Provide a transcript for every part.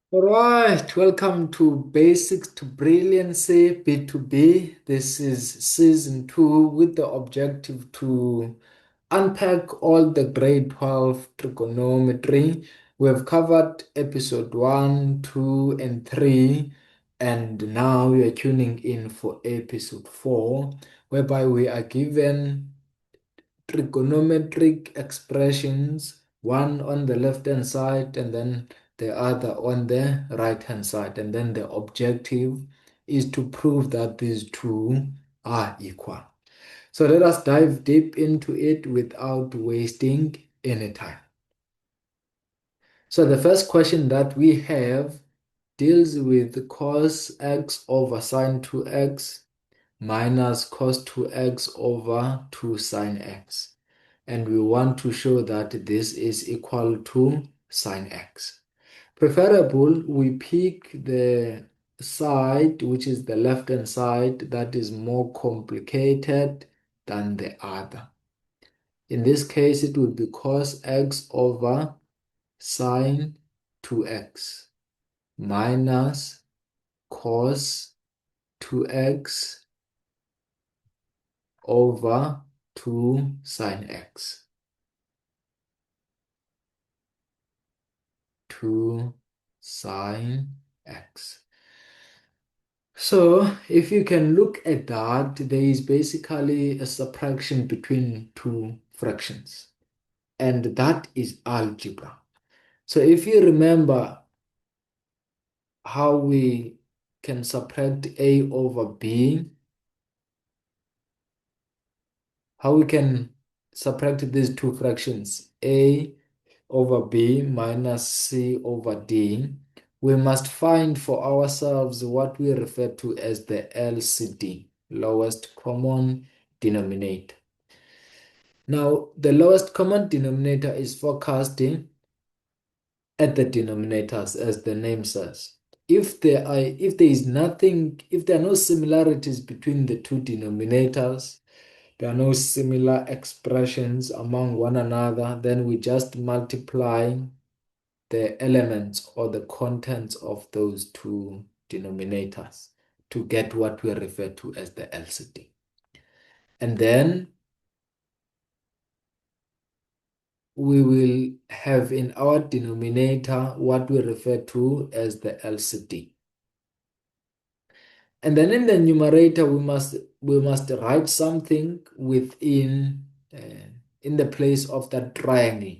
All right, welcome to Basics to Brilliancy B2B. This is season two with the objective to unpack all the grade 12 trigonometry. We have covered episode one, two, and three, and now we are tuning in for episode four, whereby we are given trigonometric expressions, one on the left hand side and then the other on the right hand side. And then the objective is to prove that these two are equal. So let us dive deep into it without wasting any time. So the first question that we have deals with cos x over sine 2x minus cos 2x over 2 sine x. And we want to show that this is equal to sine x. Preferable, we pick the side, which is the left-hand side, that is more complicated than the other. In this case, it would be cos x over sine 2x minus cos 2x over 2 sine x. 2 sine x. So if you can look at that, there is basically a subtraction between two fractions, and that is algebra. So if you remember how we can subtract a over b, how we can subtract these two fractions, a over b minus c over d, we must find for ourselves what we refer to as the LCD, lowest common denominator. Now, the lowest common denominator is forecasting at the denominators, as the name says. If there is nothing, if there are no similarities between the two denominators, there are no similar expressions among one another, then we just multiply the elements or the contents of those two denominators to get what we refer to as the LCD. And then we will have in our denominator what we refer to as the LCD. And then in the numerator, we must write something within in the place of that triangle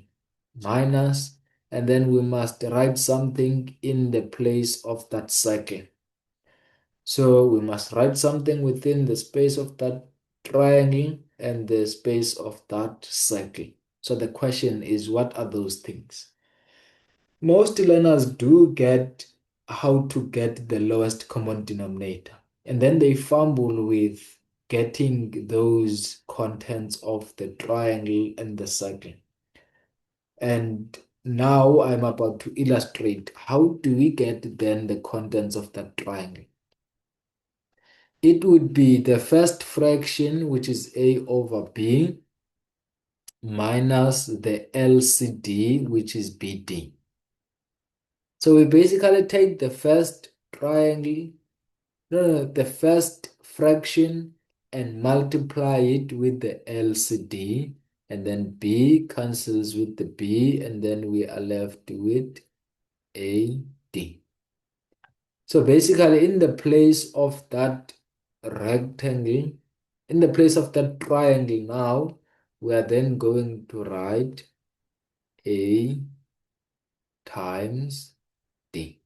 minus, and then we must write something in the place of that circle. So we must write something within the space of that triangle and the space of that circle. So the question is, what are those things? Most learners do get how to get the lowest common denominator, and then they fumble with getting those contents of the triangle and the circle. And now I'm about to illustrate how do we get then the contents of that triangle. It would be the first fraction, which is a over b, minus the LCD, which is BD. So we basically take the first triangle, no, the first fraction and multiply it with the LCD, and then B cancels with the B, and then we are left with AD. So basically, in the place of that rectangle, in the place of that triangle now, we are then going to write A times D.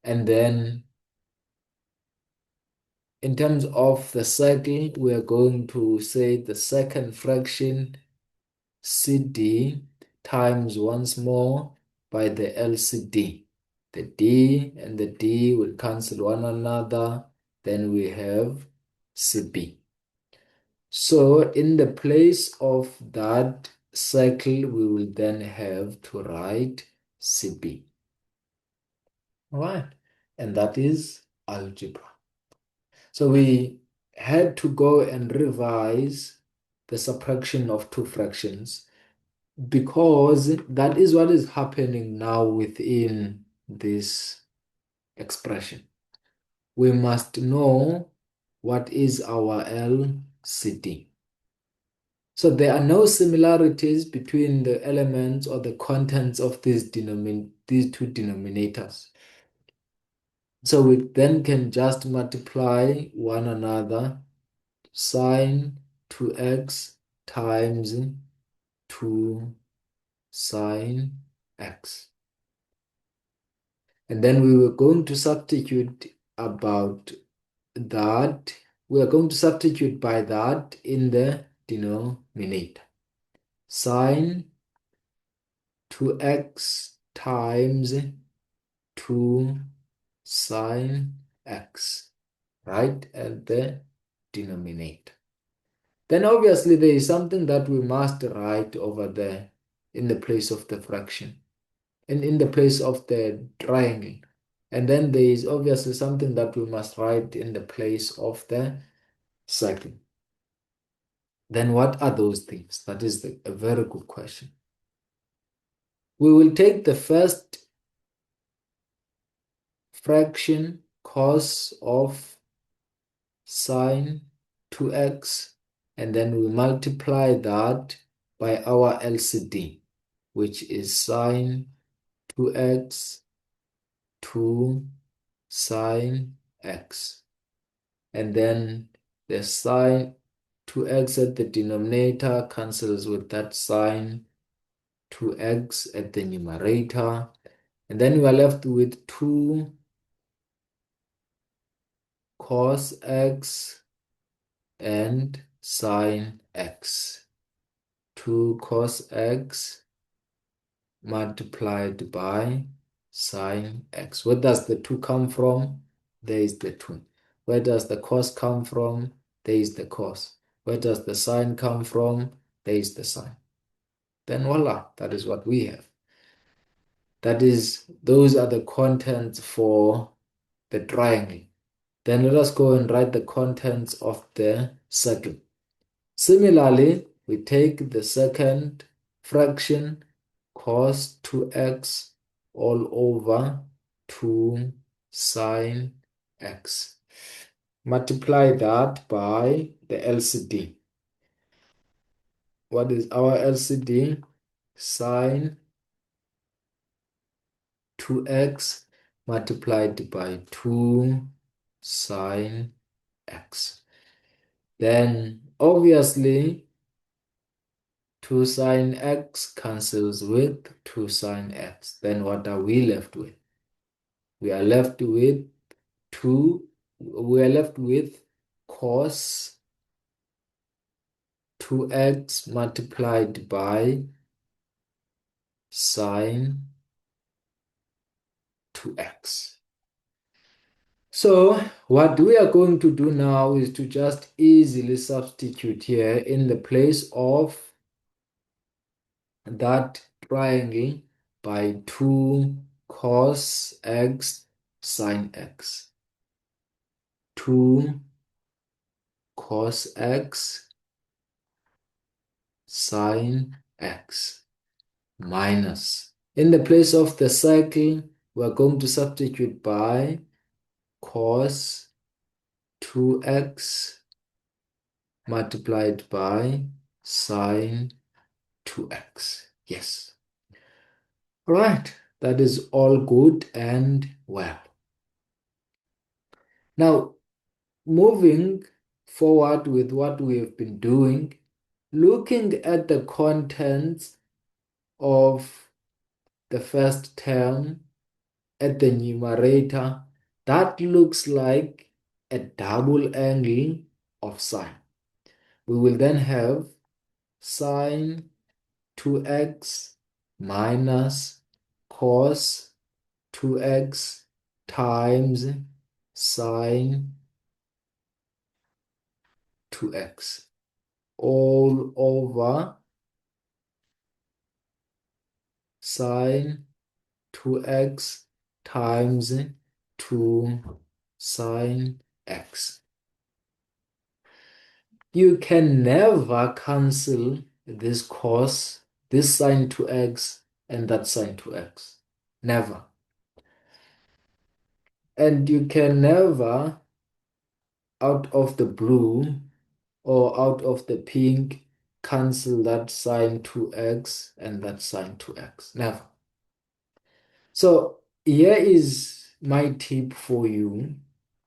And then in terms of the circle, we are going to say the second fraction CD times once more by the LCD. The D and the D will cancel one another. Then we have CB. So in the place of that circle, we will then have to write CB. All right. And that is algebra. So we had to go and revise the subtraction of two fractions because that is what is happening now within this expression. We must know what is our LCD. So there are no similarities between the elements or the contents of these two denominators. So we then can just multiply one another, sine 2x times 2 sine x. And then we were going to substitute about that. We are going to substitute by that in the denominator. Sine 2x times 2 sine x, right at the denominator. Then obviously there is something that we must write over there in the place of the fraction and in the place of the triangle. And then there is obviously something that we must write in the place of the circle. Then what are those things? That is a very good question. We will take the first fraction cos of sine 2x, and then we multiply that by our LCD, which is sine 2x 2 sine x. And then the sine 2x at the denominator cancels with that sine 2x at the numerator. And then we are left with 2 cos x and sine x. 2 cos x multiplied by sine x. Where does the 2 come from? There is the 2. Where does the cos come from? There is the cos. Where does the sine come from? There is the sine. Then voila, that is what we have. Those are the contents for the triangle. Then let us go and write the contents of the circle. Similarly, we take the second fraction, cos 2x all over 2 sine x. Multiply that by the LCD. What is our LCD? Sine 2x multiplied by 2 sine x. Then obviously 2 sine x cancels with 2 sine x. Then what are we left with? We are left with cos 2x multiplied by sine 2x. So what we are going to do now is to just easily substitute here in the place of that triangle by 2 cos x sine x. 2 cos x sine x minus. In the place of the circle, we are going to substitute by cos 2x multiplied by sine 2x. Yes. All right, that is all good and well. Now, moving forward with what we have been doing, looking at the contents of the first term at the numerator, that looks like a double angle of sine. We will then have sine 2x minus cos 2x times sine 2x all over sine 2x times 2 sine x. You can never cancel this cos, this sine 2x, and that sine 2x. Never. And you can never, out of the blue or out of the pink, cancel that sine 2x and that sine 2x. Never. So here is my tip for you,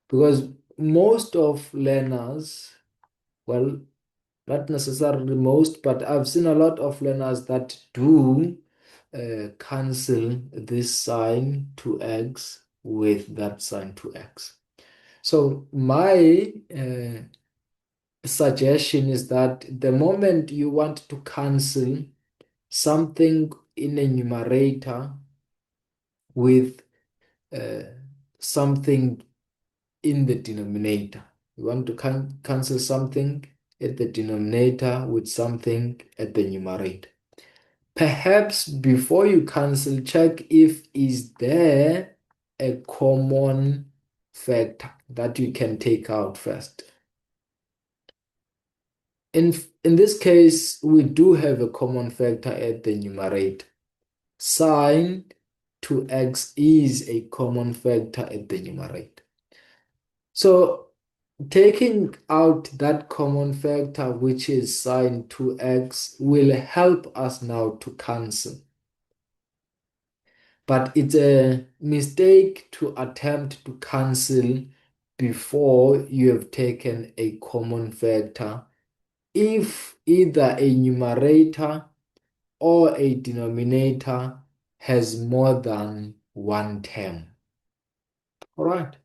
because most of learners, well, not necessarily most, but I've seen a lot of learners that do cancel this sine 2x with that sine 2x. So my suggestion is that the moment you want to cancel something in a numerator with uh, something in the denominator, you want to cancel something at the denominator with something at the numerator. Perhaps before you cancel, check if is there a common factor that you can take out first. In this case, we do have a common factor at the numerator. Sine 2x is a common factor at the numerator. So taking out that common factor, which is sine 2x, will help us now to cancel. But it's a mistake to attempt to cancel before you have taken a common factor if either a numerator or a denominator has more than one term. All right.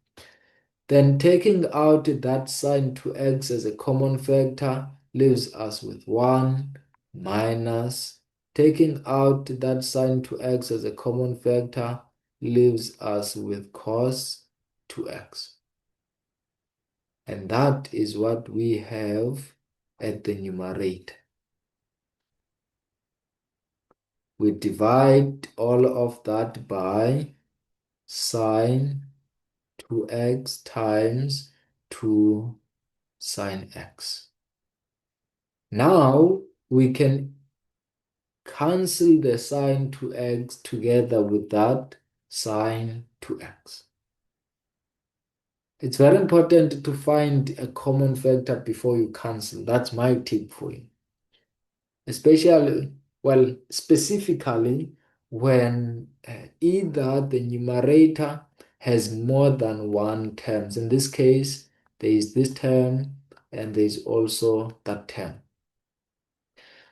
Then taking out that sine 2x as a common factor leaves us with 1 minus. Taking out that sine 2x as a common factor leaves us with cos 2x. And that is what we have at the numerator. We divide all of that by sine 2x times 2 sine x. Now we can cancel the sine 2x together with that sine 2x. It's very important to find a common factor before you cancel. That's my tip for you. Especially, well, specifically when either the numerator has more than one term. In this case, there is this term and there is also that term.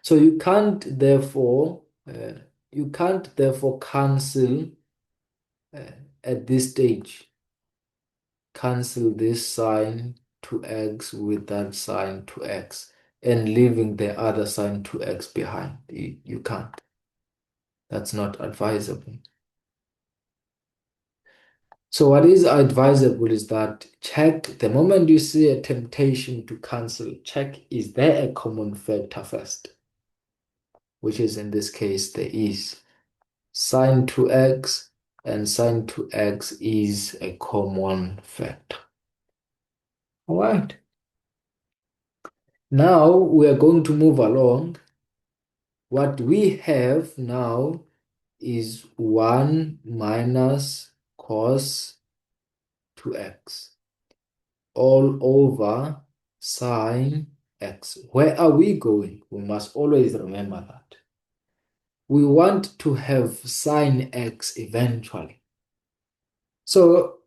So you can't therefore cancel uh, at this stage, cancel this sine 2x with that sine 2x and leaving the other sine 2x behind. You can't. That's not advisable. So what is advisable is that check the moment you see a temptation to cancel, check is there a common factor first, which is in this case there is. Sine 2x and sine 2x is a common factor. All right. Now we are going to move along. What we have now is 1 minus cos 2x all over sine x. Where are we going? We must always remember that. We want to have sine x eventually. So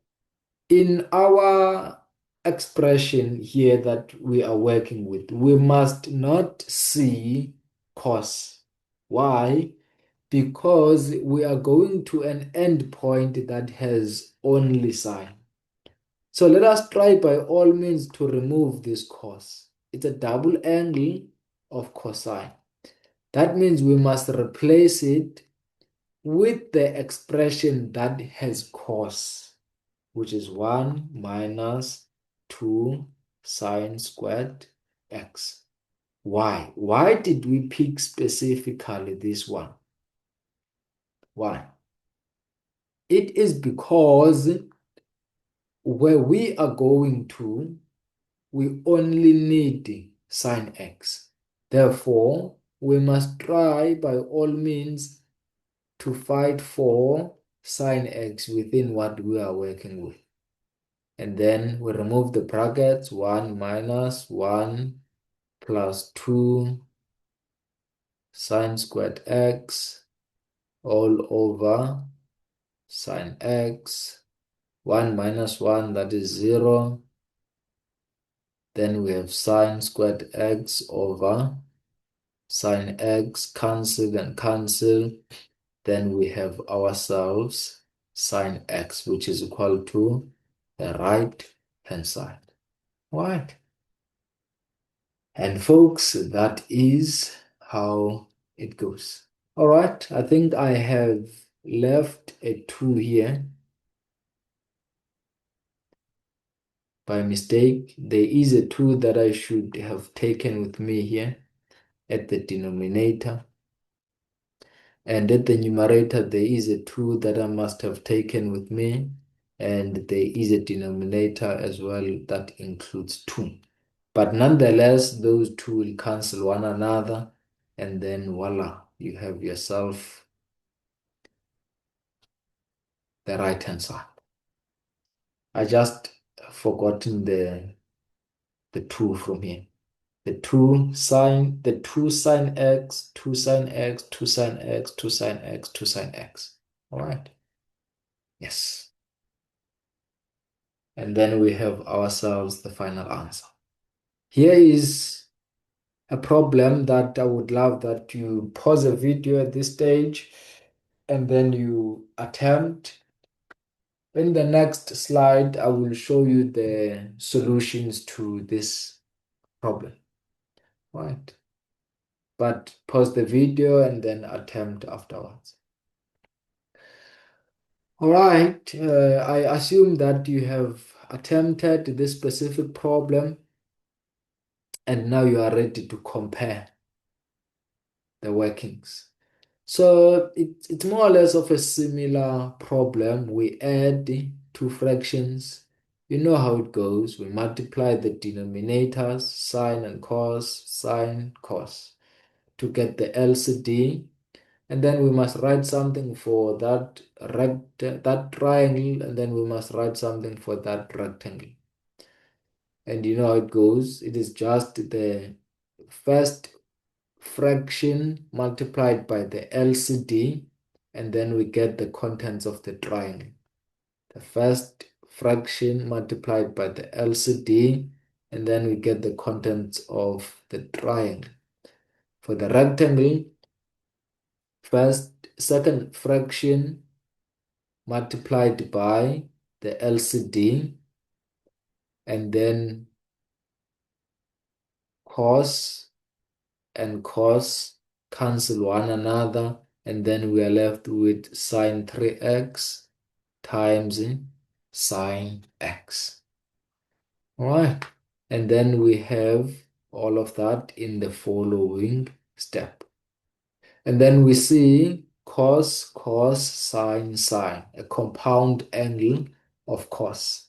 in our expression here that we are working with, we must not see cos. Why? Because we are going to an endpoint that has only sine. So let us try by all means to remove this cos. It's a double angle of cosine. That means we must replace it with the expression that has cos, which is 1 minus 2 sine squared x. Why? Why did we pick specifically this one? Why? It is because where we are going to, we only need sine x. Therefore, we must try by all means to fight for sine x within what we are working with. And then we remove the brackets, 1 minus 1 plus 2 sine squared x all over sine x. 1 minus 1, that is 0. Then we have sine squared x over sine x, cancel and cancel. Then we have ourselves sine x, which is equal to the right hand side. Right? And folks, that is how it goes. All right, I think I have left a 2 here by mistake. There is a 2 that I should have taken with me here at the denominator. And at the numerator, there is a 2 that I must have taken with me. And there is a denominator as well that includes 2. But nonetheless, those two will cancel one another. And then voila, you have yourself the right hand side. I just forgotten the 2 from here. The 2 sine x, 2 sine x, 2 sine x, 2 sine x, 2 sine x. All right. Yes. And then we have ourselves the final answer. Here is a problem that I would love that you pause a video at this stage and then you attempt. In the next slide, I will show you the solutions to this problem. Right. But pause the video and then attempt afterwards. All right, I assume that you have attempted this specific problem and now you are ready to compare the workings. So it's more or less of a similar problem. We add two fractions. You know how it goes. We multiply the denominators, sine and cos, sine, cos, to get the LCD. And then we must write something for that triangle, and then we must write something for that rectangle. And you know how it goes. It is just the first fraction multiplied by the LCD, and then we get the contents of the triangle. The first fraction multiplied by the LCD, and then we get the contents of the triangle. For the rectangle, second fraction multiplied by the LCD, and then cos and cos cancel one another, and then we are left with sine 3x times sine x. All right, and then we have all of that in the following step. And then we see cos, cos, sine, sine, a compound angle of cos.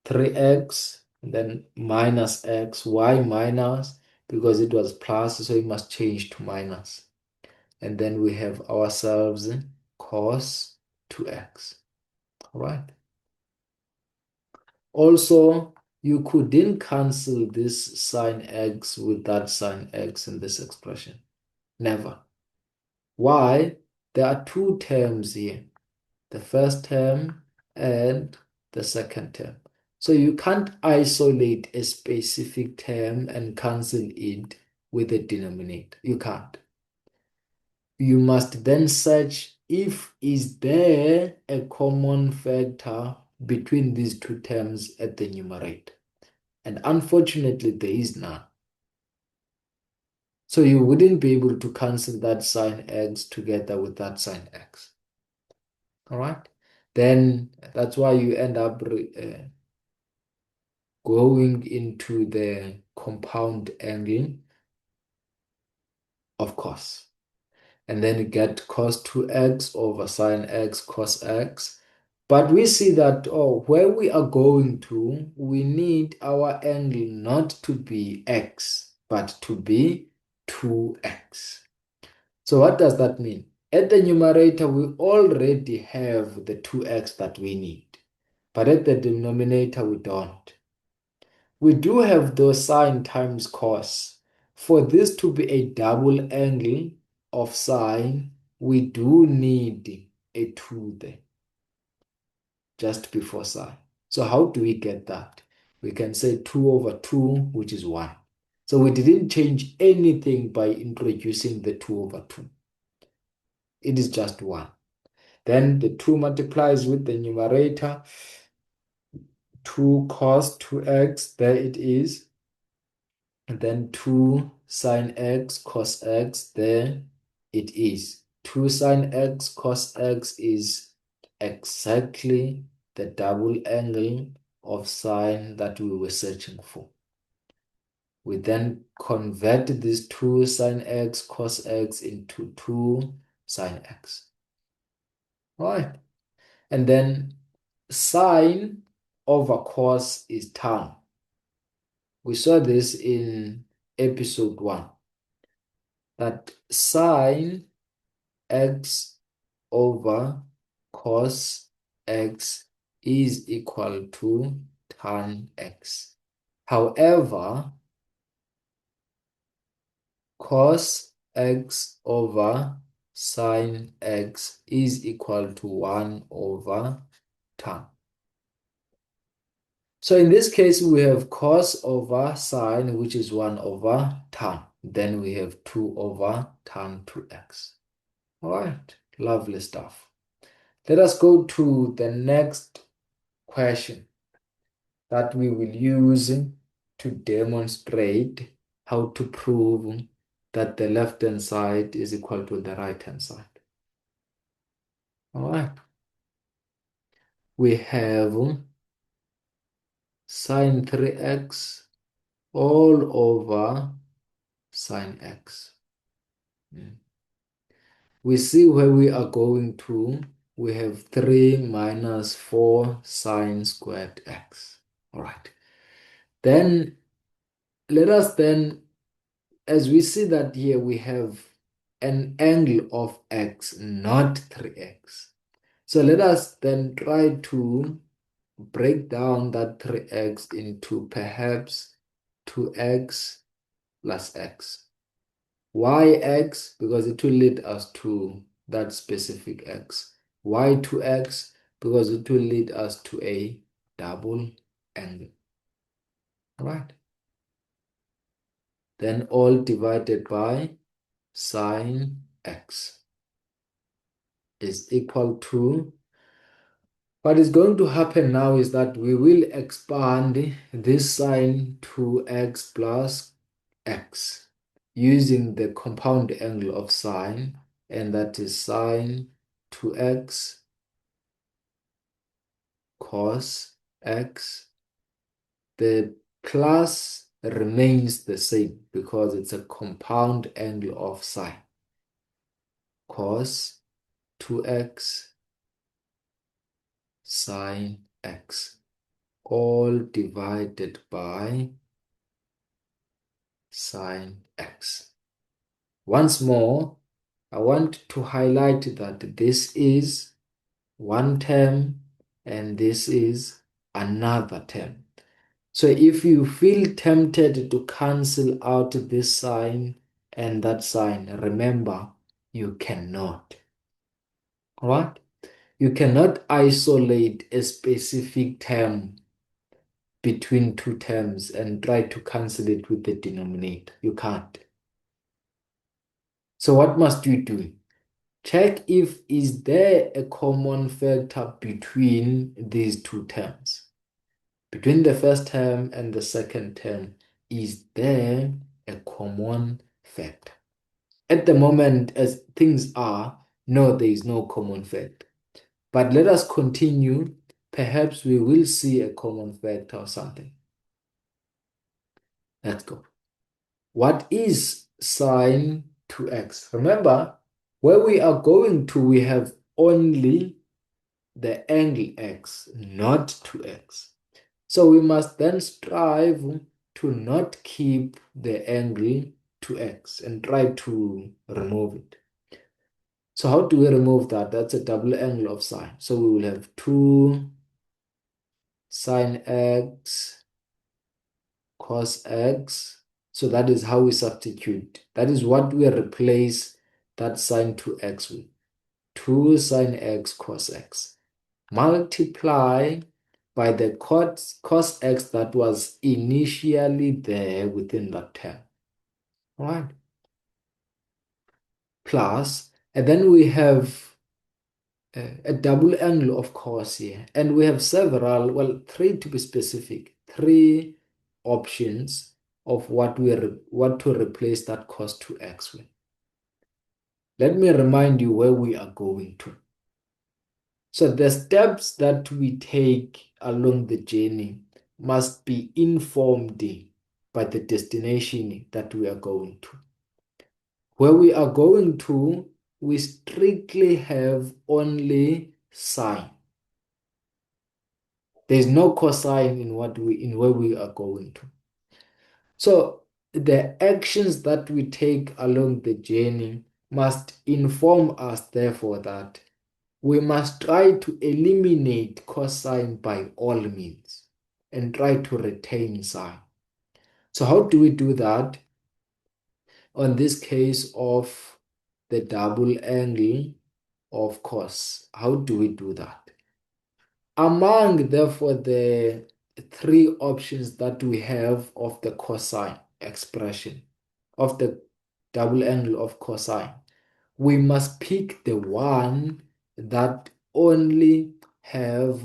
3x, and then minus x, why minus? Because it was plus, so it must change to minus. And then we have ourselves cos 2x. All right. Also, you couldn't cancel this sine x with that sine x in this expression. Never. Why? There are two terms here. The first term and the second term. So you can't isolate a specific term and cancel it with a denominator. You can't. You must then search if is there a common factor between these two terms at the numerator. And unfortunately, there is none. So you wouldn't be able to cancel that sine x together with that sine x. All right? Then that's why you end up going into the compound angle of cos. And then you get cos 2x over sine x cos x. But we see that, where we are going to, we need our angle not to be x, but to be 2x. So what does that mean? At the numerator, we already have the 2x that we need. but at the denominator we don't. We do have those sine times cos. For this to be a double angle of sine, we do need a 2 there, just before sine. So how do we get that? We can say 2 over 2, which is 1. So we didn't change anything by introducing the 2 over 2. It is just 1. Then the 2 multiplies with the numerator. 2 cos 2x, there it is. And then 2 sine x cos x, there it is. 2 sine x cos x is exactly the double angle of sine that we were searching for. We then convert this 2 sine x cos x into 2 sine x. Right? And then sine over cos is tan. We saw this in episode 1, that sine x over cos x is equal to tan x. However, cos x over sine x is equal to 1 over tan. So in this case, we have cos over sine, which is 1 over tan. Then we have 2 over tan 2x. All right, lovely stuff. Let us go to the next question that we will use to demonstrate how to prove that the left-hand side is equal to the right-hand side. All right. We have sine 3x all over sine x. We see where we are going to. We have 3 minus 4 sine squared x. All right. Then let us then, as we see that here, we have an angle of x, not 3x. So let us then try to break down that 3x into perhaps 2x plus x. Why x? Because it will lead us to that specific x. Why 2x? Because it will lead us to a double angle. All right. Then all divided by sine x is equal to, what is going to happen now is that we will expand this sine to x plus x using the compound angle of sine, and that is sine 2x cos x. The plus remains the same because it's a compound angle of sine. Cos 2x sine x, all divided by sine x. Once more, I want to highlight that this is one term and this is another term. So if you feel tempted to cancel out this sign and that sign, remember, you cannot. All right? You cannot isolate a specific term between two terms and try to cancel it with the denominator. You can't. So what must you do? Check if is there a common factor between these two terms. Between the first term and the second term, is there a common factor? At the moment, as things are, no, there is no common factor. But let us continue. Perhaps we will see a common factor or something. Let's go. What is sine 2x? Remember, where we are going to, we have only the angle x, not 2x. So we must then strive to not keep the angle 2x and try to remove it. So how do we remove that? That's a double angle of sine. So we will have 2 sine x cos x. So that is how we substitute. That is what we replace that sine 2x with. 2 sine x cos x. Multiply by the cos x that was initially there within that term. All right? Plus, and then we have a double angle, of course, here. And we have several, well, three to be specific, three options of what to replace that cos 2x with. Let me remind you where we are going to. So the steps that we take along the journey must be informed by the destination that we are going to. Where we are going to, we strictly have only sine. There's no cosine in where we are going to. So the actions that we take along the journey must inform us, therefore, that we must try to eliminate cosine by all means and try to retain sine. So how do we do that? On this case of the double angle of cos, how do we do that? Among, therefore, the three options that we have of the cosine expression, of the double angle of cosine, we must pick the one that only have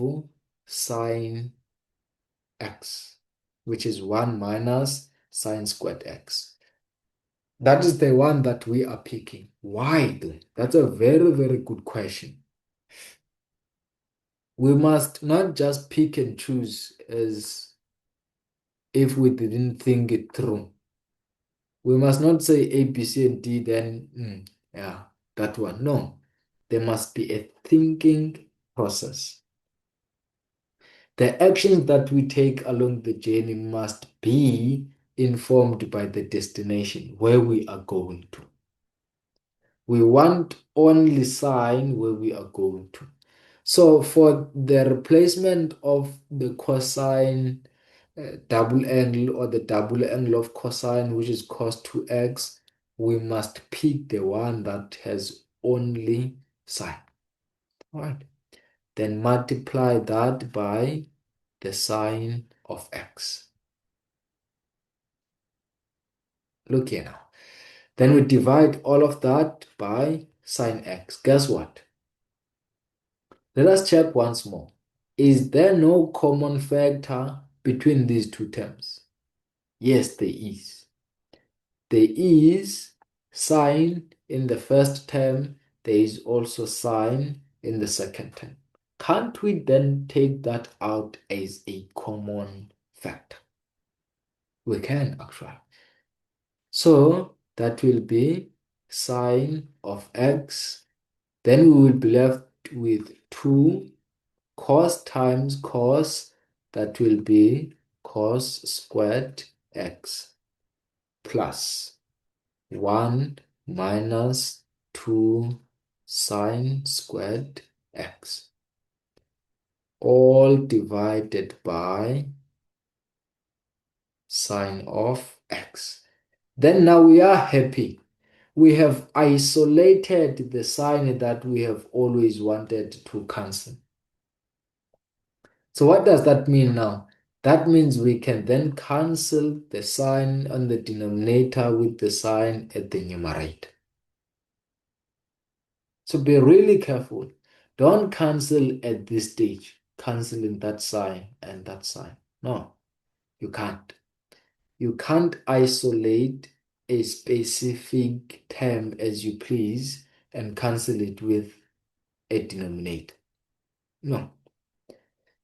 sine x, which is 1 minus sine squared x. That is the one that we are picking. Why though? That's a very, very good question. We must not just pick and choose as if we didn't think it through. We must not say A, B, C, and D, then, yeah, that one. No, there must be a thinking process. The actions that we take along the journey must be informed by the destination, where we are going to. We want only sine where we are going to. So for the replacement of the cosine double angle or the double angle of cosine, which is cos 2x, we must pick the one that has only sine. All right. Then multiply that by the sine of x. Look here now. Then we divide all of that by sine x. Guess what? Let us check once more. Is there no common factor between these two terms? Yes, there is. There is sine in the first term. There is also sine in the second term. Can't we then take that out as a common factor? We can actually. So that will be sine of x. Then we will be left with 2 cos times cos. That will be cos squared x plus 1 minus 2 sine squared x, all divided by sine of x. Then now we are happy. We have isolated the sign that we have always wanted to cancel. So what does that mean now? That means we can then cancel the sign on the denominator with the sign at the numerator. So be really careful. Don't cancel at this stage, canceling that sign and that sign. No, you can't. You can't isolate a specific term as you please and cancel it with a denominator. No.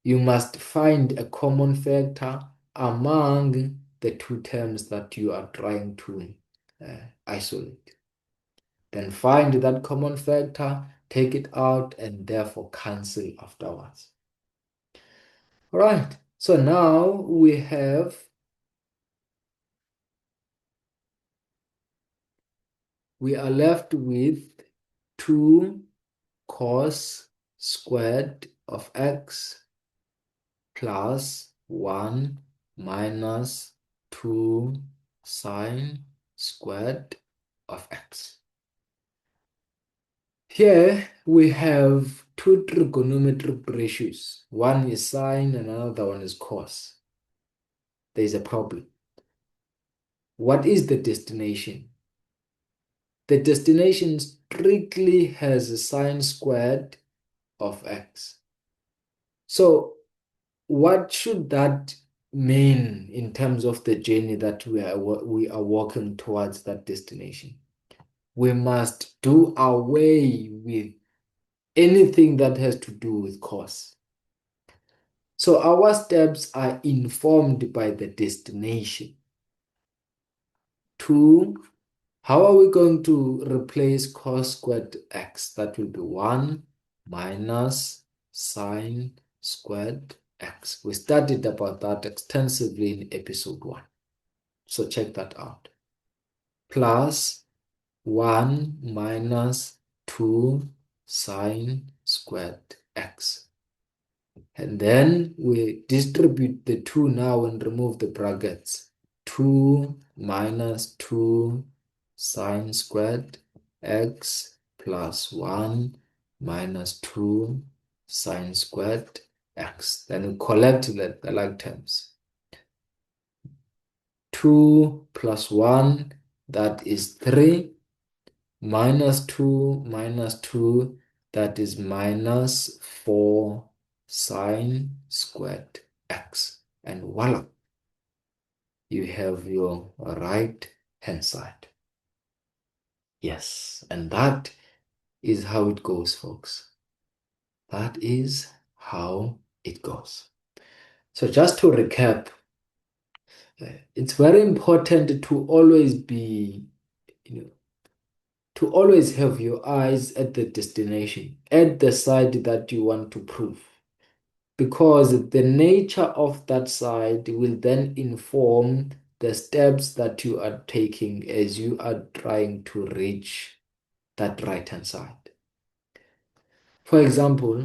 You must find a common factor among the two terms that you are trying to isolate. Then find that common factor, take it out, and therefore cancel afterwards. All right, so now we are left with 2 cos squared of x plus 1 minus 2 sine squared of x. Here we have two trigonometric ratios. One is sine and another one is cos. There is a problem. What is the destination? The destination strictly has a sine squared of x. So what should that mean in terms of the journey that we are walking towards that destination? We must do away with anything that has to do with cos. So our steps are informed by the destination. Two, how are we going to replace cos squared x? That will be 1 minus sine squared x. We studied about that extensively in episode 1. So check that out. Plus 1 minus 2 sine squared x. And then we distribute the 2 now and remove the brackets. 2 minus 2 sine squared x plus 1 minus 2 sine squared x. Then we collect the like terms. 2 plus 1, that is 3, minus 2, that is minus 4 sine squared x. And voila, you have your right hand side. Yes, and that is how it goes, folks. That is how it goes. So just to recap, it's very important to always be, to always have your eyes at the destination, at the side that you want to prove. Because the nature of that side will then inform the steps that you are taking as you are trying to reach that right-hand side. For example,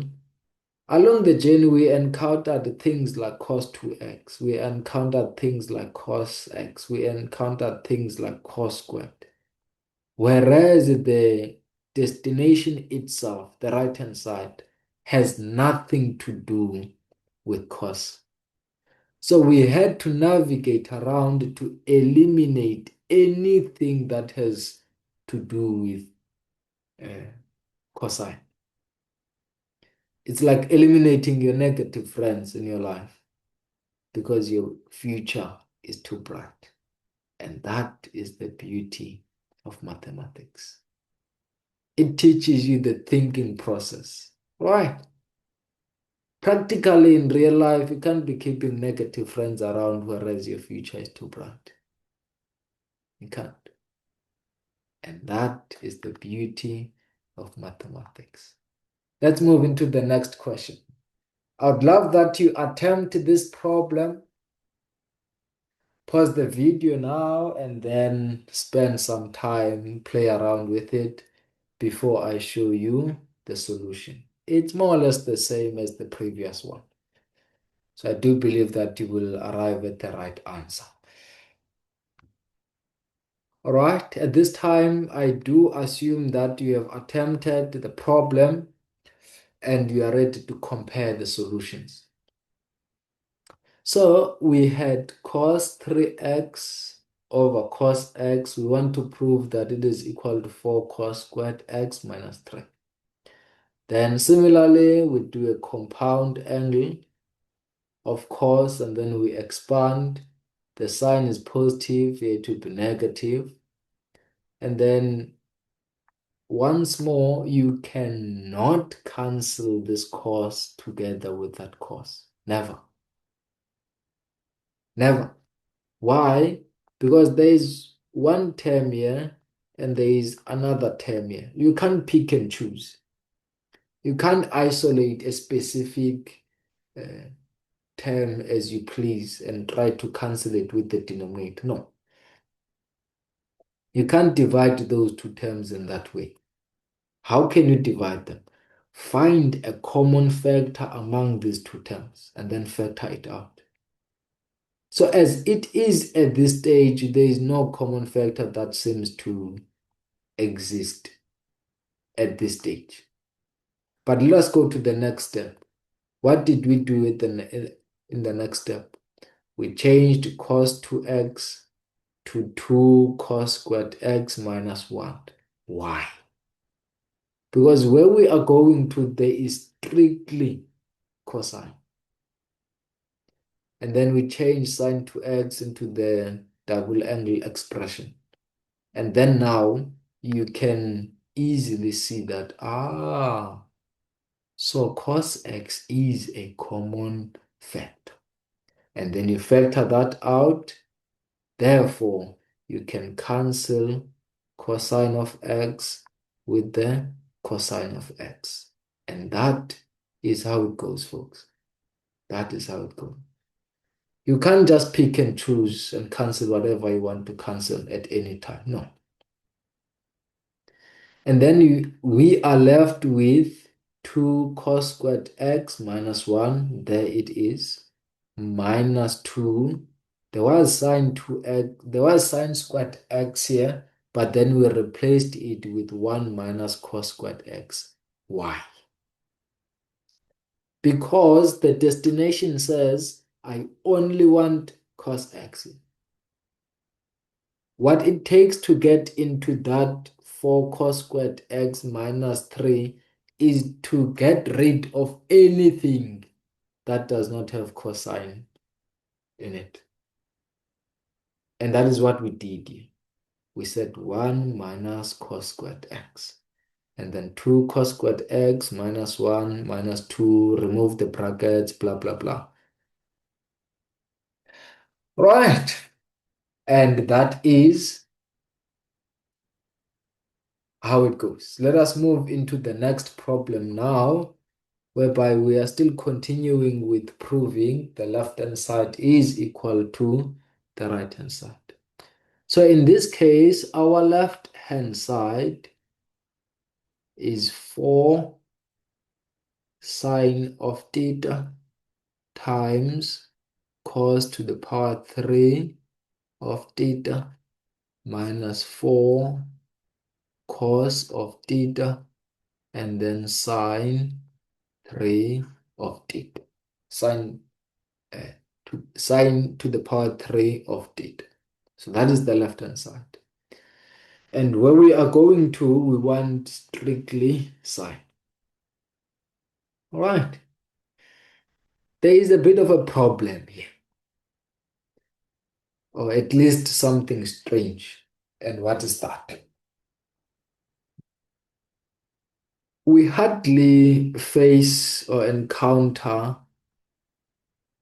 along the journey, we encountered things like cos 2x, we encountered things like cos x, we encountered things like cos squared. Whereas the destination itself, the right-hand side, has nothing to do with cos. So we had to navigate around to eliminate anything that has to do with cosine. It's like eliminating your negative friends in your life because your future is too bright. And that is the beauty of mathematics. It teaches you the thinking process, right? Practically in real life, you can't be keeping negative friends around whereas your future is too bright. You can't. And that is the beauty of mathematics. Let's move into the next question. I would love that you attempt this problem. Pause the video now and then spend some time, play around with it before I show you the solution. It's more or less the same as the previous one. So I do believe that you will arrive at the right answer. All right, at this time, I do assume that you have attempted the problem and you are ready to compare the solutions. So we had cos 3x over cos x. We want to prove that it is equal to 4 cos squared x minus 3. Then similarly, we do a compound angle of cos, and then we expand. The sign is positive, here to be negative. And then once more, you cannot cancel this cos together with that cos. Never. Never. Why? Because there is one term here and there is another term here. You can't pick and choose. You can't isolate a specific term as you please and try to cancel it with the denominator. No. You can't divide those two terms in that way. How can you divide them? find a common factor among these two terms and then factor it out. So as it is at this stage, there is no common factor that seems to exist at this stage. But let's go to the next step. What did we do in the next step? We changed cos 2x to 2 cos squared x minus 1. Why? Because where we are going to, there is strictly cosine. And then we change sine to x into the double angle expression. And then now you can easily see that, so cos x is a common factor. And then you factor that out. Therefore, you can cancel cosine of x with the cosine of x. And that is how it goes, folks. That is how it goes. You can't just pick and choose and cancel whatever you want to cancel at any time. No. And then we are left with 2 cos squared x minus 1. There it is. Minus 2. There was sine squared x here, but then we replaced it with 1 minus cos squared x. Why? Because the destination says I only want cos x. What it takes to get into that 4 cos squared x minus 3 is to get rid of anything that does not have cosine in it. And that is what we did here. We said 1 minus cos squared x. And then 2 cos squared x minus 1 minus 2, remove the brackets, blah, blah, blah. Right. And that is how it goes. Let us move into the next problem now, whereby we are still continuing with proving the left-hand side is equal to the right-hand side. So in this case, our left-hand side is 4 sine of theta times cos to the power 3 of theta minus 4 cos of theta and then sine 3 of theta. Sine to the power 3 of theta. So that is the left-hand side. And where we are going to, we want strictly sine. All right. There is a bit of a problem here, or at least something strange. And what is that? We hardly face or encounter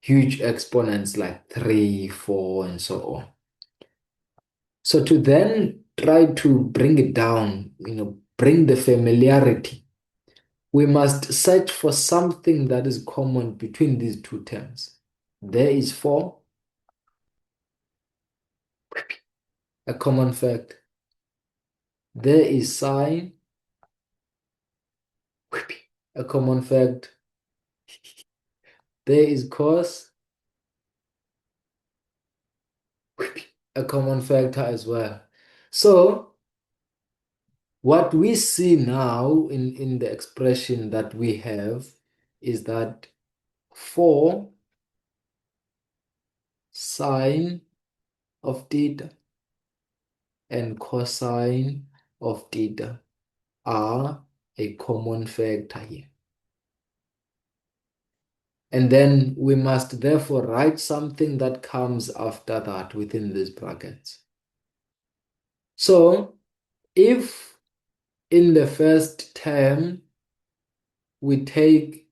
huge exponents like 3, 4, and so on. So to then try to bring it down, bring the familiarity, we must search for something that is common between these two terms. There is 4, a common fact. There is sine, a common fact. There is cos, a common factor as well. So what we see now in the expression that we have is that 4 sine of theta and cosine of theta are a common factor here. And then we must therefore write something that comes after that within these brackets. So if in the first term we take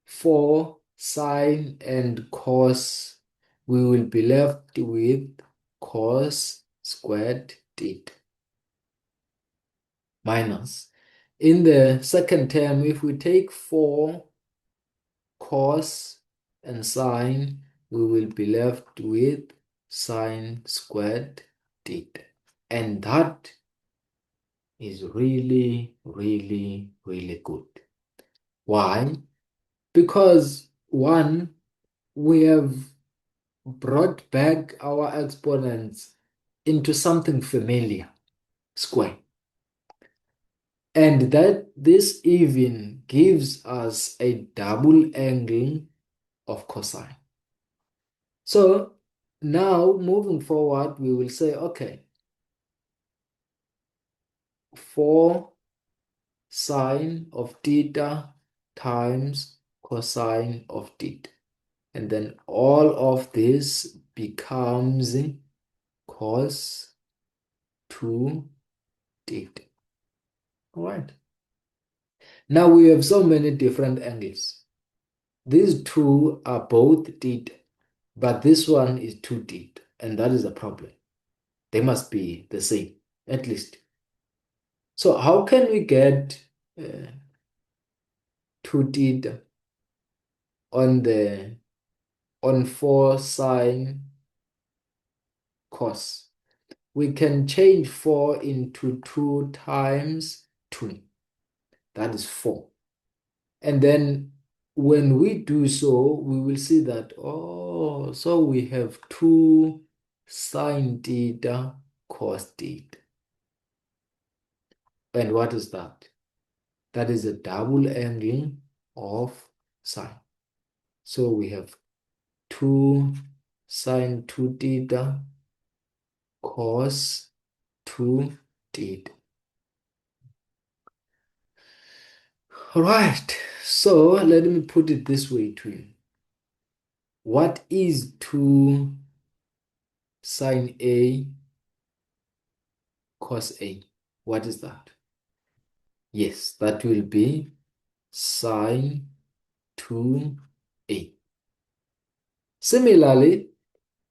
4 sine and cos, we will be left with cos squared theta minus. In the second term, if we take 4 cos and sine, we will be left with sine squared theta. And that is really, really, really good. Why? Because one, we have brought back our exponents into something familiar, square. And that this even gives us a double angle of cosine. So now moving forward, we will say, okay, 4 sine of theta times cosine of theta. And then all of this becomes cos 2 theta. All right. Now we have so many different angles. These two are both theta, but this one is 2 theta, and that is a problem. They must be the same, at least. So how can we get 2 theta on 4 sine cos? We can change 4 into 2 times 2. That is 4. And then when we do so, we will see that, oh, so we have 2 sine theta cos theta. And what is that? That is a double angle of sine. So we have 2 sine 2 theta cos 2 theta. All right, so let me put it this way to you. What is 2 sine A cos A? What is that? Yes, that will be sine 2A. Similarly,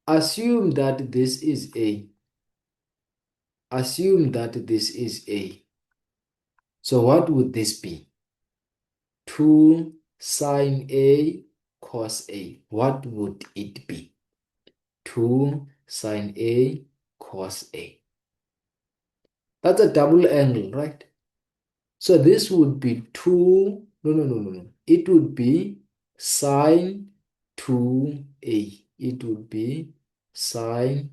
assume that this is A. Assume that this is A. So what would this be? 2 sine A cos A. What would it be? 2 sine A cos A. That's a double angle, right? So this would be 2, no. It would be sine 2A. It would be sine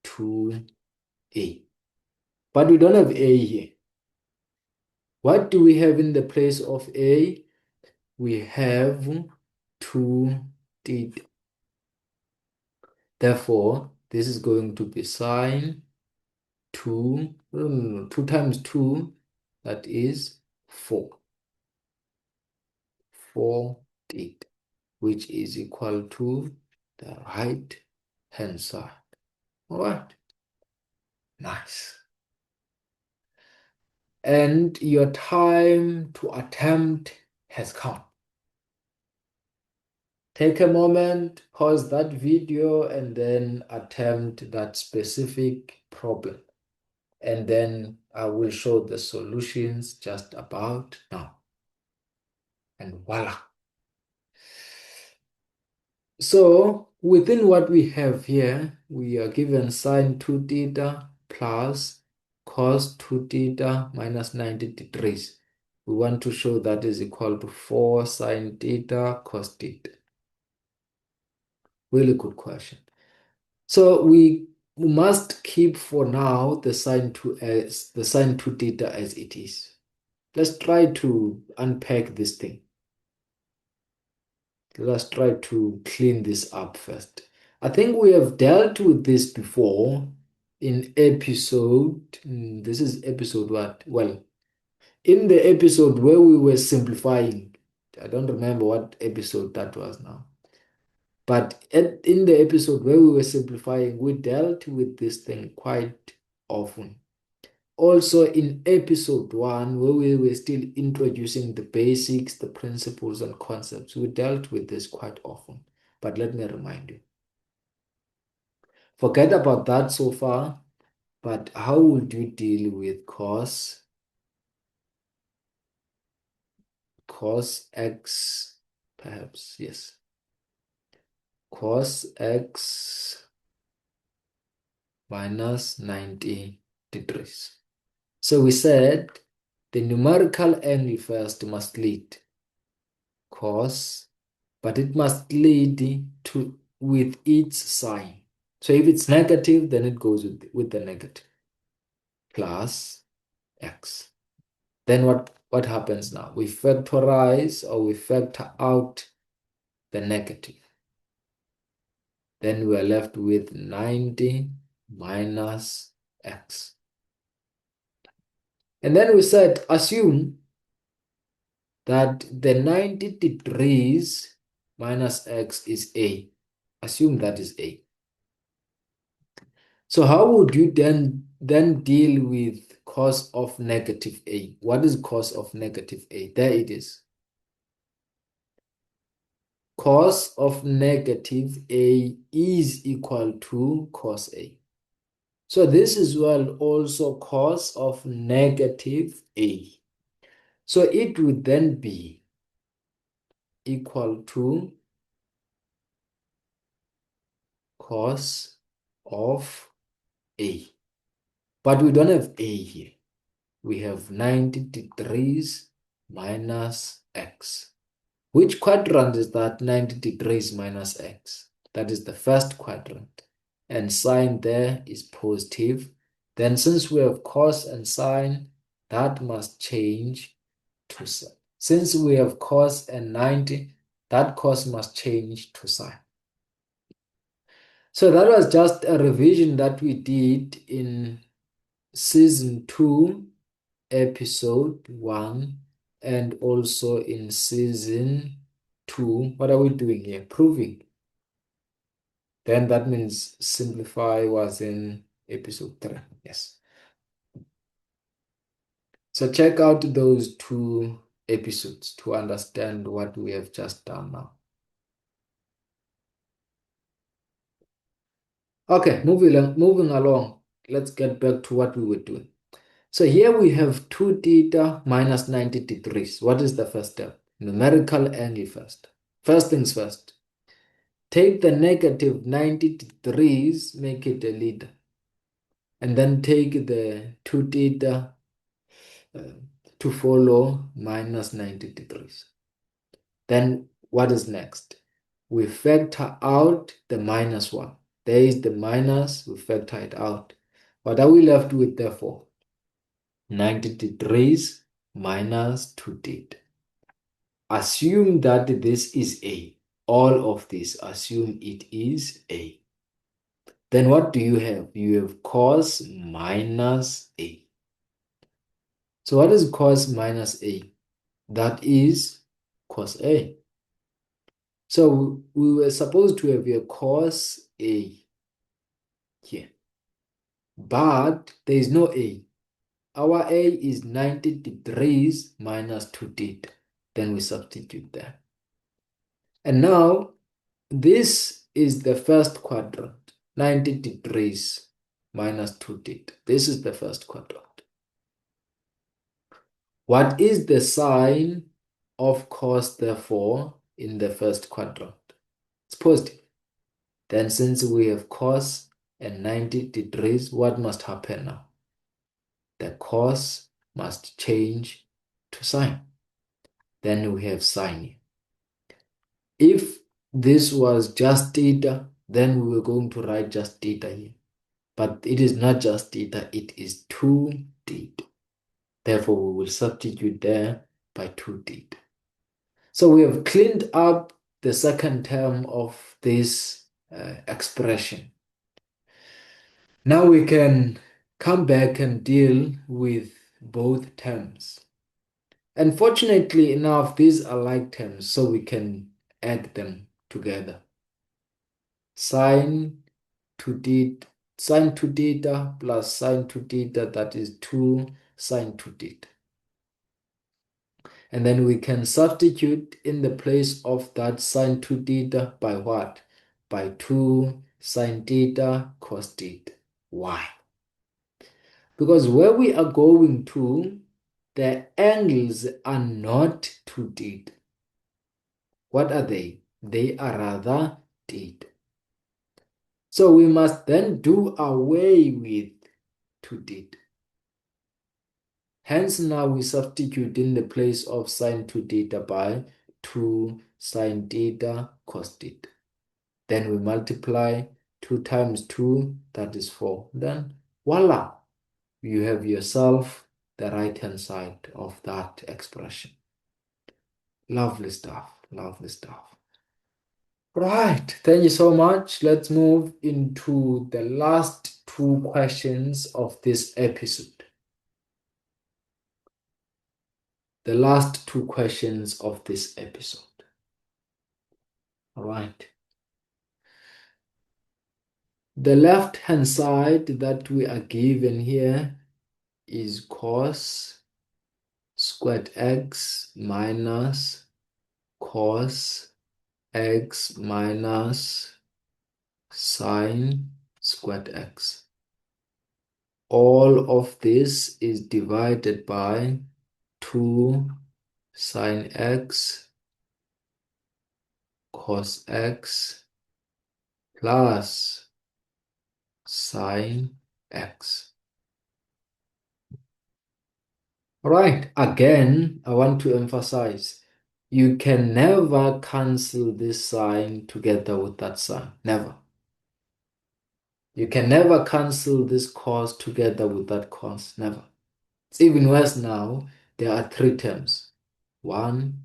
2A. But we don't have A here. What do we have in the place of A? We have 2 theta. Therefore, this is going to be sine 2, no, 2 times 2, that is 4. 4 theta, which is equal to the right hand side. All right, nice. And your time to attempt has come. Take a moment, pause that video, and then attempt that specific problem. And then I will show the solutions just about now. And voila. So within what we have here, we are given sine 2 theta plus cos 2 theta minus 90 degrees. We want to show that is equal to 4 sine theta cos theta. Really good question. So we must keep for now the sine 2 theta as it is. Let's try to unpack this thing. Let's try to clean this up first. I think we have dealt with this before in episode, this is episode what? Well, in the episode where we were simplifying, I don't remember what episode that was now. But in the episode where we were simplifying, we dealt with this thing quite often. Also in episode 1, where we were still introducing the basics, the principles and concepts, we dealt with this quite often. But let me remind you, forget about that so far, but how would you deal with cos x, perhaps, yes, cos x minus 90 degrees. So we said the numerical angle first must lead cos, but it must lead to with its sign. So if it's negative, then it goes with the negative plus x. Then what happens now? We factorize or we factor out the negative. Then we are left with 90 minus x. And then we said, assume that the 90 degrees minus x is a. Assume that is a. So how would you then deal with cos of negative a? What is cos of negative a? There it is. Cos of negative a is equal to cos a. So this is well also cos of negative a. So it would then be equal to cos of a. But we don't have a here. We have 90 degrees minus x. Which quadrant is that 90 degrees minus x? That is the first quadrant. And sign there is positive. Then since we have cos and sine, that must change to sine. Since we have cos and 90, that cos must change to sine. So that was just a revision that we did in season 2, episode 1, and also in season 2. What are we doing here? Proving. Then that means simplify was in episode 3. Yes. So check out those 2 episodes to understand what we have just done now. Okay, moving along. Let's get back to what we were doing. So here we have 2 theta minus 90 degrees. What is the first step? Numerical angle first. First things first. Take the negative 90 degrees, make it a leader. And then take the 2 theta to follow minus 90 degrees. Then what is next? We factor out the minus 1. There is the minus, we factor it out. What are we left with therefore? 90 degrees minus 2 theta. Assume that this is A. All of this, assume it is A. Then what do you have? You have cos minus A. So what is cos minus A? That is cos A. So we were supposed to have a cos A here. But there is no A. Our A is 90 degrees minus 2 theta. Then we substitute there. And now this is the first quadrant. 90 degrees minus 2 theta. This is the first quadrant. What is the sign of cos, therefore, in the first quadrant? It's positive. Then since we have cos and 90 degrees, what must happen now? The cos must change to sine. Then we have sine. If this was just theta, then we were going to write just theta here. But it is not just theta, it is 2 theta. Therefore, we will substitute there by 2 theta. So we have cleaned up the second term of this expression. Now we can come back and deal with both terms. Unfortunately enough, these are like terms, so we can add them together. Sine 2 theta plus sine 2 theta, that is 2 sine 2 theta. And then we can substitute in the place of that sine 2 theta by what? By 2 sine theta cos theta. Why? Because where we are going to, the angles are not 2 theta. What are they? They are rather theta. So we must then do away with 2 theta. Hence, now we substitute in the place of sine 2 theta by 2 sine theta cos theta. Then we multiply 2 times 2, that is 4. Then voila, you have yourself the right-hand side of that expression. Lovely stuff, lovely stuff. Right, thank you so much. Let's move into the last two questions of this episode. The last two questions of this episode. All right. The left-hand side that we are given here is cos squared x minus cos x minus sine squared x. All of this is divided by 2 sine x cos x plus sine x. All right, again, I want to emphasize, you can never cancel this sign together with that sign. Never. You can never cancel this cos together with that cos. Never. It's even worse now. There are three terms. 1,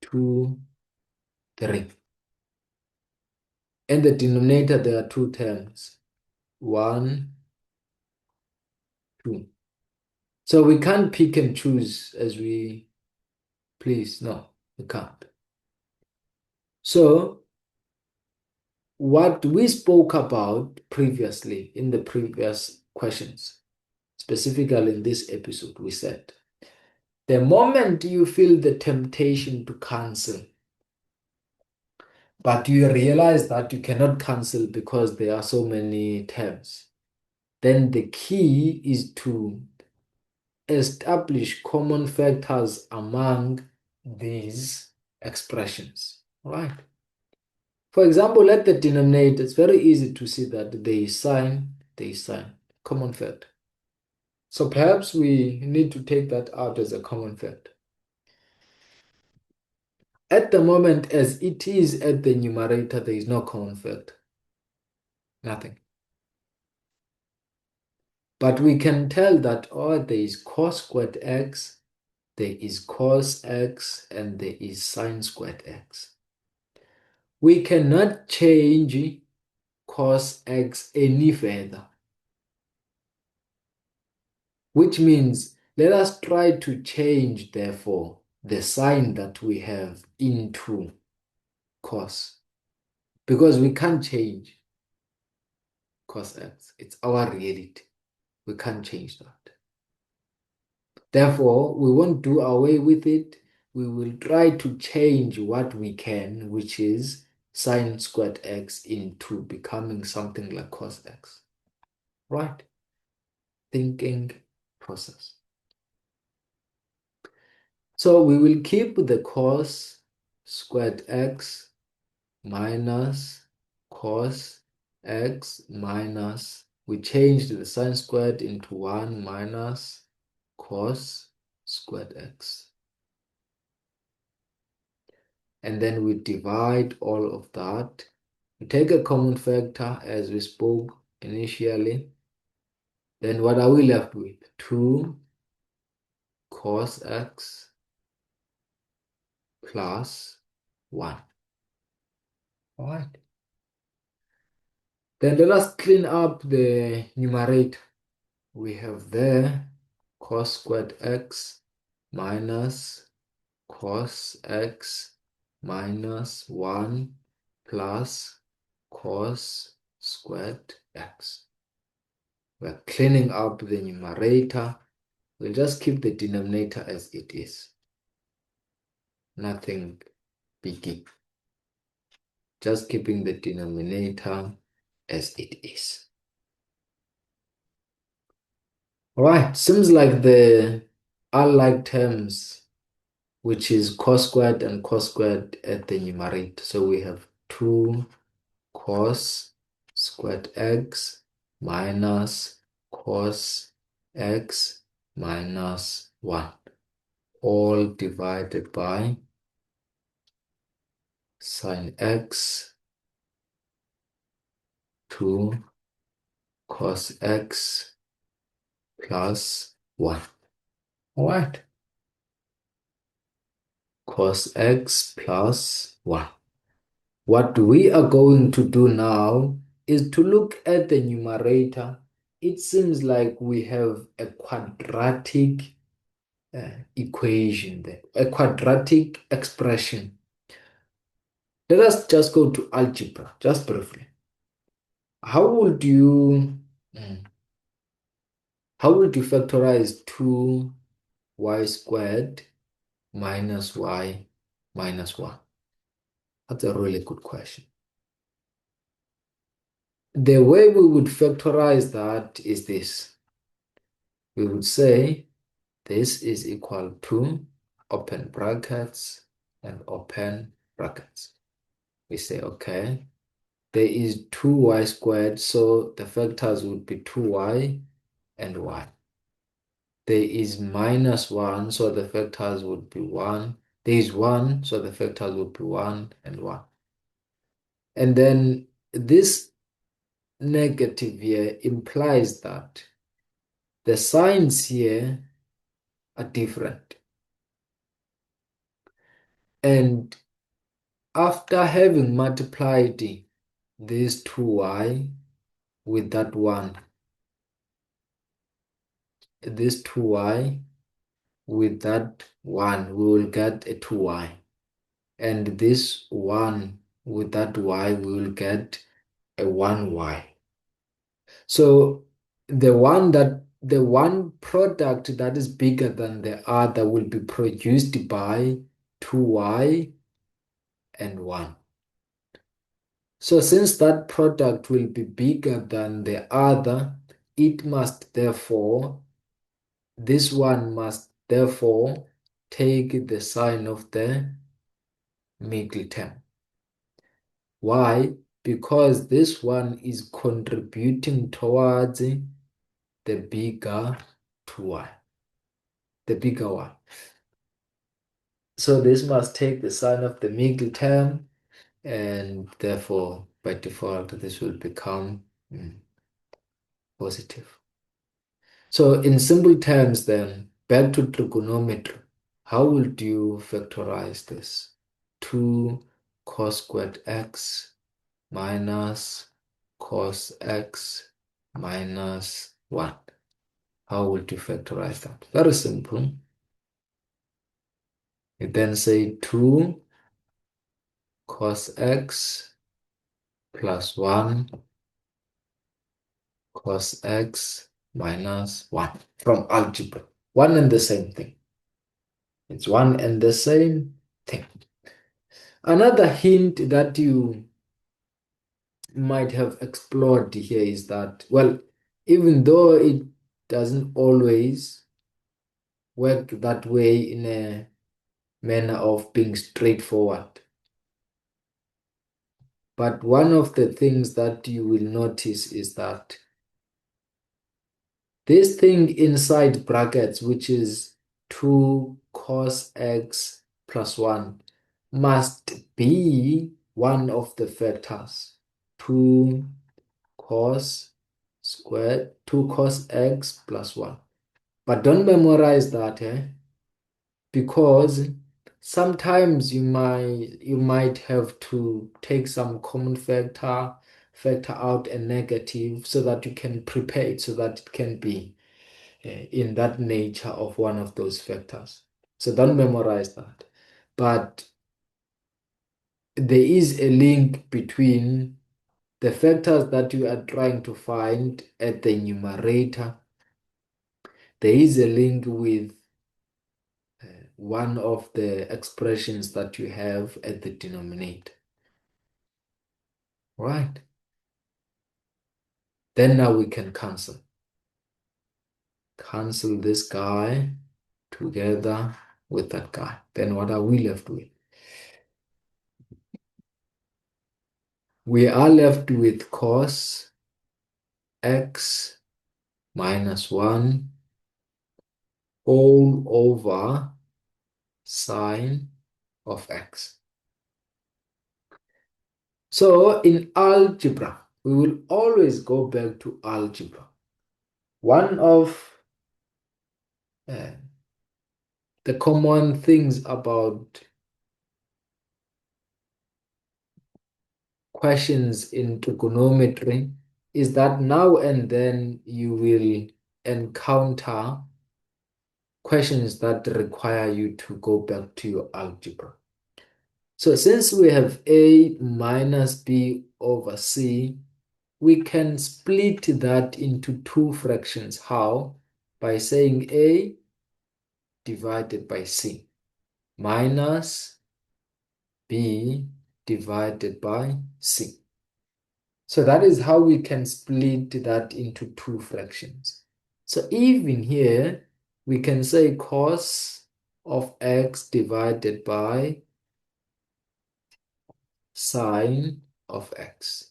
2, 3. In the denominator, there are two terms. 1, 2. So we can't pick and choose as we please. No, we can't. So what we spoke about previously in the previous questions, specifically in this episode, we said, the moment you feel the temptation to cancel, but you realize that you cannot cancel because there are so many terms, then the key is to establish common factors among these expressions, right? For example, at the denominator, it's very easy to see that there is sine, common factor. So perhaps we need to take that out as a common factor. At the moment, as it is at the numerator, there is no common factor. Nothing. But we can tell that there is cos squared x, there is cos x, and there is sine squared x. We cannot change cos x any further, which means let us try to change, therefore, the sign that we have into cos, because we can't change cos x. It's our reality. We can't change that. Therefore, we won't do away with it. We will try to change what we can, which is sine squared x into becoming something like cos x. Right? Thinking process. So we will keep the cos squared x minus cos x minus, we changed the sine squared into 1 minus cos squared x. And then we divide all of that. We take a common factor as we spoke initially. Then what are we left with? 2 cos x plus 1. All right. Then let us clean up the numerator. We have there cos squared x minus cos x minus 1 plus cos squared x. We're cleaning up the numerator. We'll just keep the denominator as it is. Nothing biggie. Just keeping the denominator as it is. All right, seems like the unlike terms, which is cos squared and cos squared at the numerator. So we have 2 cos squared x minus cos x minus 1, all divided by sine x 2 cos x plus 1. All right. Cos x plus 1. What we are going to do now is to look at the numerator. It seems like we have a quadratic equation there, a quadratic expression. Let us just go to algebra, just briefly. How would you mm, how would you factorize 2y squared minus y minus 1? That's a really good question. The way we would factorize that is this. We would say this is equal to open brackets and open brackets. We say, okay, there is 2y squared, so the factors would be 2y and y. There is minus 1, so the factors would be 1. There is 1, so the factors would be 1 and 1. And then this negative here implies that the signs here are different. And after having multiplied this 2y with that 1, this 2y with that 1, we will get a 2y. And this 1 with that y, we will get a 1y. So the one product that is bigger than the other will be produced by 2y and 1. So since that product will be bigger than the other, it must therefore, this one must therefore take the sign of the middle term. Why? Because this one is contributing towards the bigger 2y, the bigger one. So this must take the sign of the middle term, and therefore, by default, this will become positive. So in simple terms then, back to trigonometry, how would you factorize this? 2 cos squared x minus cos x minus 1. How would you factorize that? Very simple. You then say 2 cos x plus 1 cos x minus 1 from algebra. One and the same thing. It's one and the same thing. Another hint that you might have explored here is that, well, even though it doesn't always work that way in a manner of being straightforward, but one of the things that you will notice is that this thing inside brackets, which is 2 cos x plus 1, must be one of the factors. 2 cos squared, 2 cos x plus 1. But don't memorize that, because sometimes you might have to take some common factor out a negative so that you can prepare it so that it can be in that nature of one of those factors. So don't memorize that. But there is a link between the factors that you are trying to find at the numerator. There is a link with one of the expressions that you have at the denominator. Right? Then now we can cancel. Cancel this guy together with that guy. Then what are we left with? We are left with cos x minus 1 all over sine of x. So in algebra, we will always go back to algebra. One of uh, the common things about questions in trigonometry is that now and then you will encounter questions that require you to go back to your algebra. So since we have a minus b over c, we can split that into two fractions. How? By saying a divided by c minus b divided by c. So that is how we can split that into two fractions. So even here, we can say cos of x divided by sine of x.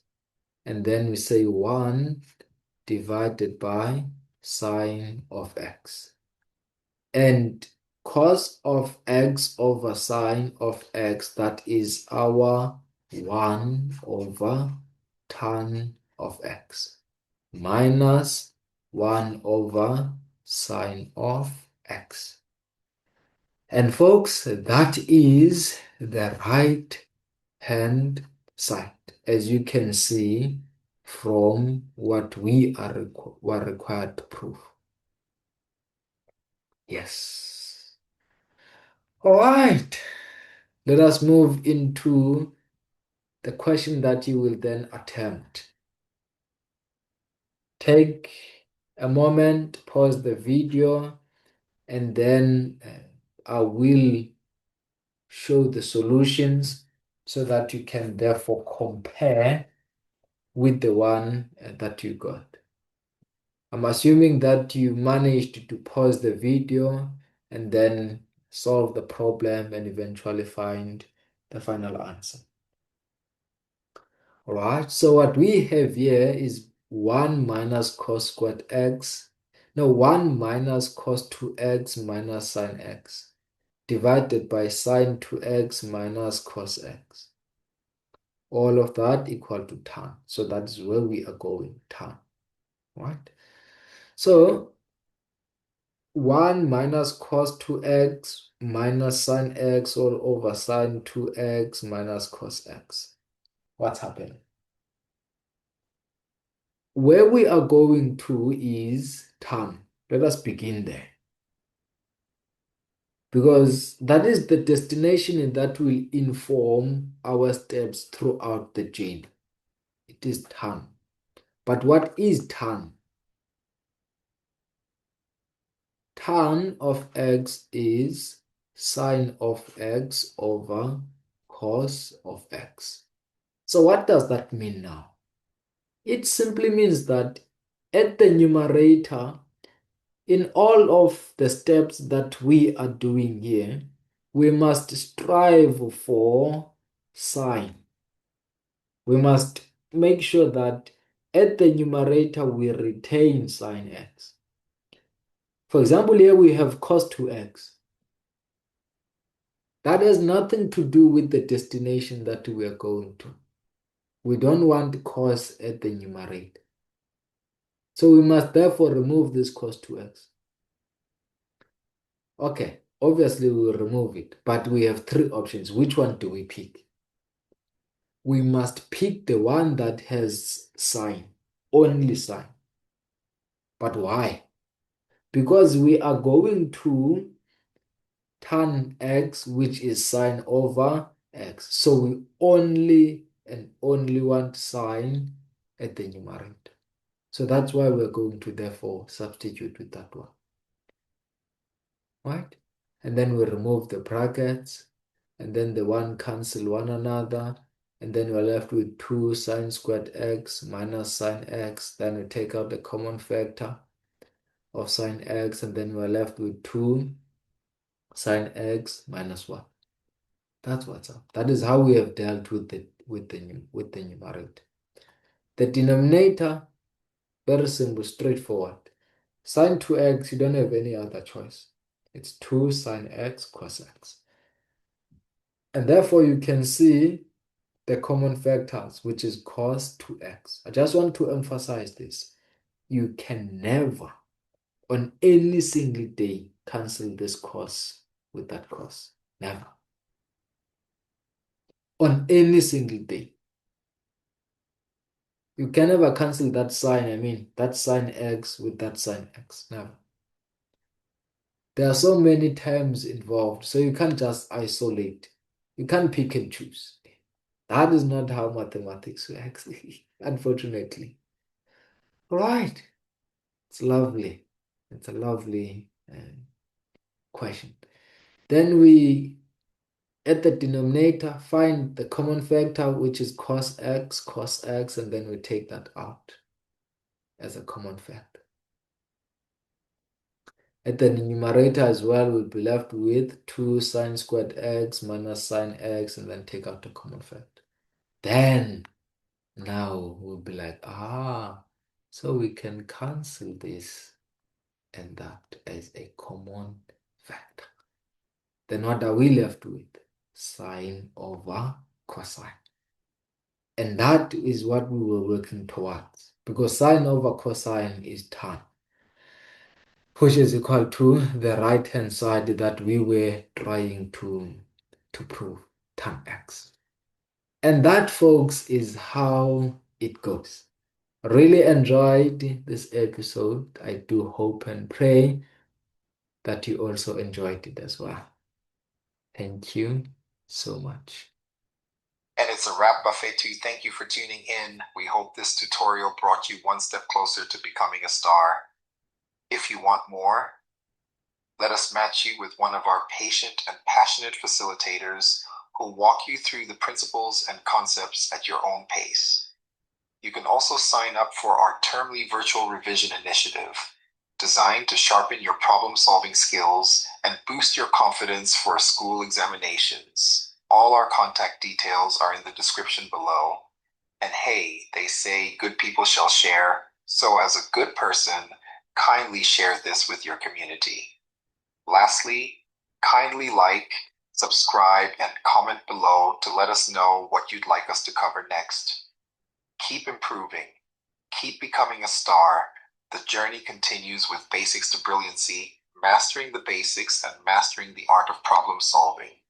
And then we say 1 divided by sine of x. And cos of x over sine of x, that is our 1 over tan of x minus 1 over sine of x. And folks, that is the right hand side, as you can see from what we were required to prove. Yes. All right. Let us move into the question that you will then attempt. Take a moment, pause the video, and then I will show the solutions so that you can therefore compare with the one that you got. I'm assuming that you managed to pause the video and then solve the problem and eventually find the final answer. All right, so what we have here is 1 minus cos squared x. No, 1 minus cos 2x minus sine x divided by sine 2x minus cos x. All of that equal to tan. So that is where we are going, tan. Right? So 1 minus cos 2x minus sine x all over sine 2x minus cos x. What's happening? Where we are going to is tan. Let us begin there. Because that is the destination and that will inform our steps throughout the journey. It is tan. But what is tan? Tan of x is sine of x over cos of x. So what does that mean now? It simply means that at the numerator, in all of the steps that we are doing here, we must strive for sine. We must make sure that at the numerator we retain sine x. For example, here we have cos 2x. That has nothing to do with the destination that we are going to. We don't want cos at the numerator. So we must therefore remove this cos 2x. Okay, obviously we will remove it, but we have three options. Which one do we pick? We must pick the one that has sine, only sine. But why? Because we are going to tan x, which is sine over x. So we only and only want sine at the numerator. So that's why we're going to therefore substitute with that one. Right? And then we remove the brackets, and then the one cancel one another, and then we're left with 2 sine squared x minus sine x. Then we take out the common factor of sine x, and then we're left with 2 sine x minus 1. That's what's up. That is how we have dealt with the numerator. The denominator, very simple, straightforward. Sine 2x, you don't have any other choice. It's 2 sine x cos x. And therefore you can see the common factors, which is cos 2x. I just want to emphasize this. You can never, on any single day, cancel this cos with that cos. Never. On any single day. You can never cancel that sine, that sine x with that sine x. Never. There are so many terms involved, so you can't just isolate. You can't pick and choose. That is not how mathematics works, unfortunately. Right. It's lovely. It's a lovely question. Then we, at the denominator, find the common factor, which is cos x, and then we take that out as a common factor. At the numerator as well, we'll be left with 2 sine squared x minus sine x, and then take out the common factor. Then, now we'll be like, so we can cancel this and that as a common factor. Then what are we left with? Sine over cosine. And that is what we were working towards, because sine over cosine is tan, which is equal to the right-hand side that we were trying to prove, tan x. And that, folks, is how it goes. Really enjoyed this episode. I do hope and pray that you also enjoyed it as well. Thank you so much. And it's a wrap, Buffet 2. Thank you for tuning in. We hope this tutorial brought you one step closer to becoming a star. If you want more, let us match you with one of our patient and passionate facilitators who will walk you through the principles and concepts at your own pace. You can also sign up for our termly virtual revision initiative, designed to sharpen your problem-solving skills and boost your confidence for school examinations. All our contact details are in the description below. And hey, they say good people shall share, so as a good person, kindly share this with your community. Lastly, kindly like, subscribe, and comment below to let us know what you'd like us to cover next. Keep improving. Keep becoming a star. The journey continues with Basics to Brilliancy, mastering the basics and mastering the art of problem solving.